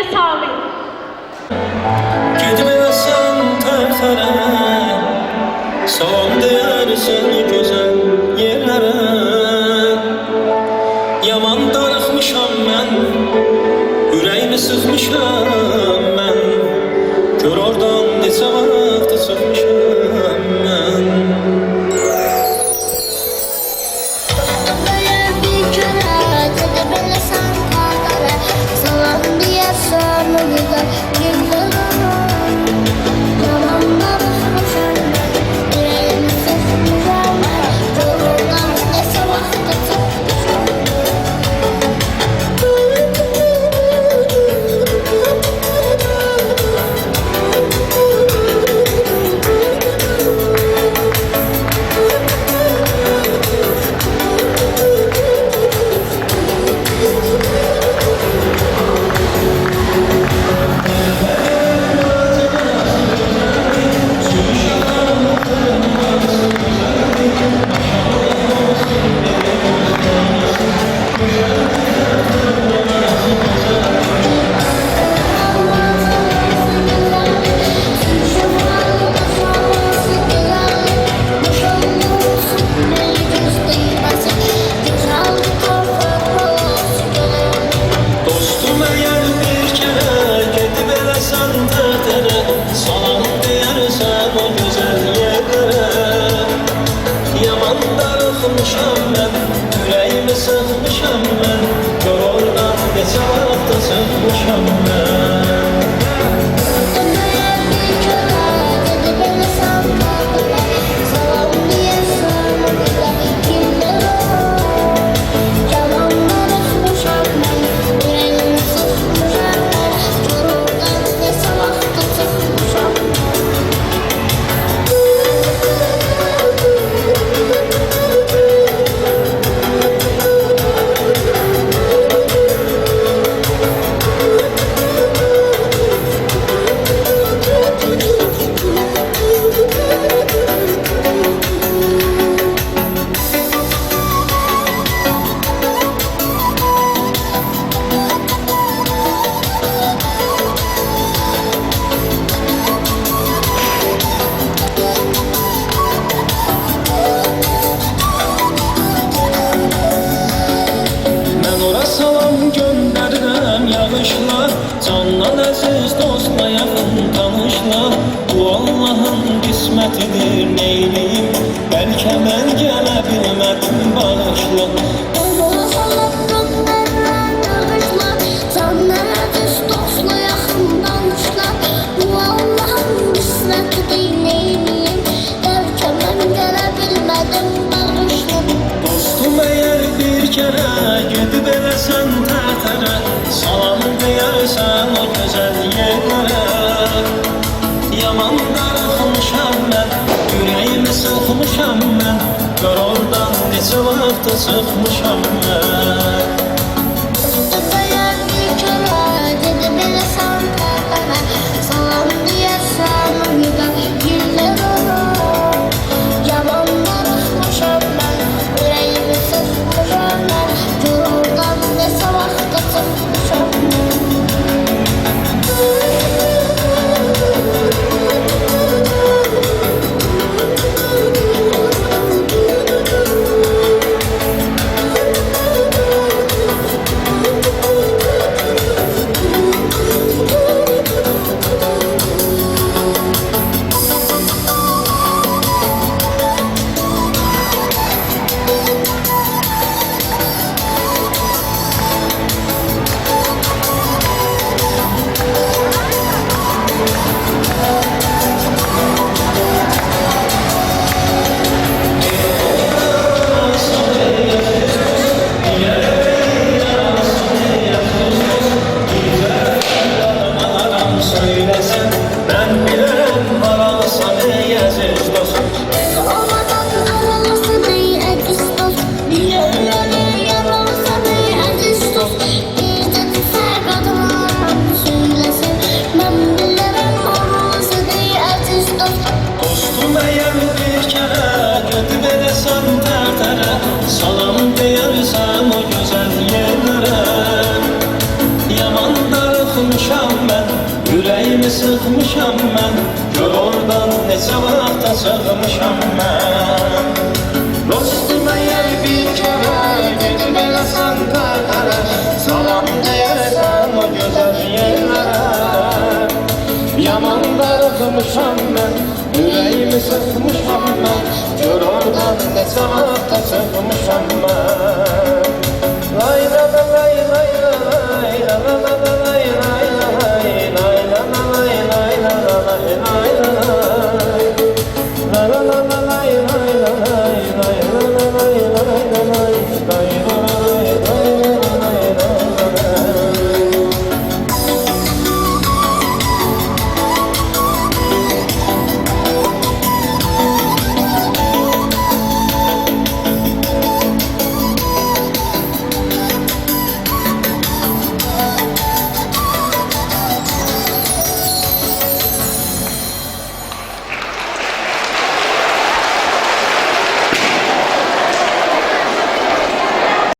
Ege Sami. Gitmesin tərtərə, salam deyərsən gözəl yerlərə. Yaman darıxmışam mən, ürəyimi sıxmışam mən. Gör oradan neçə vaxt çıxmışam mən. Darıxmışam mən, ürəyimi sıxmışam mən. Gör oradan neçə vaxt sıxmışam mən. Candan əziz dostla yaxın tanışla. Bu Allahın qismətidir, neyliyim? Bəlkə mən gələ bilmədim, bağışla. Candan əziz dostla yaxın tanışla. Bu Allahın qismətidir, neyliyim? Bəlkə mən gələ bilmədim, bağışla. Dostum əgər bir kərə gedib eləsən tərtərə, salam deyərsən o gözəl yerlərə. Yaman darıxmışam mən, ürəyimi sıxmışam mən. Gör oradan neçə vaxt sıxmışam mən. Salam deyərsən o gözəl yerlərə, yaman darıxmışam. sıxmışam mən Gör oradan neçə vaxta çıxmışam mən Dostum əgər bir kərə gedib eləsən tərə Salam deyərsən o gözəl yerlərə Yaman darıxmışam mən, ürəyimi sıxmışam mən Gör oradan neçə vaxta çıxmışam mən Lay la la lay lay la lay la la la la lay lay la lay lay la la lay lay la la lay lay la lay la la la la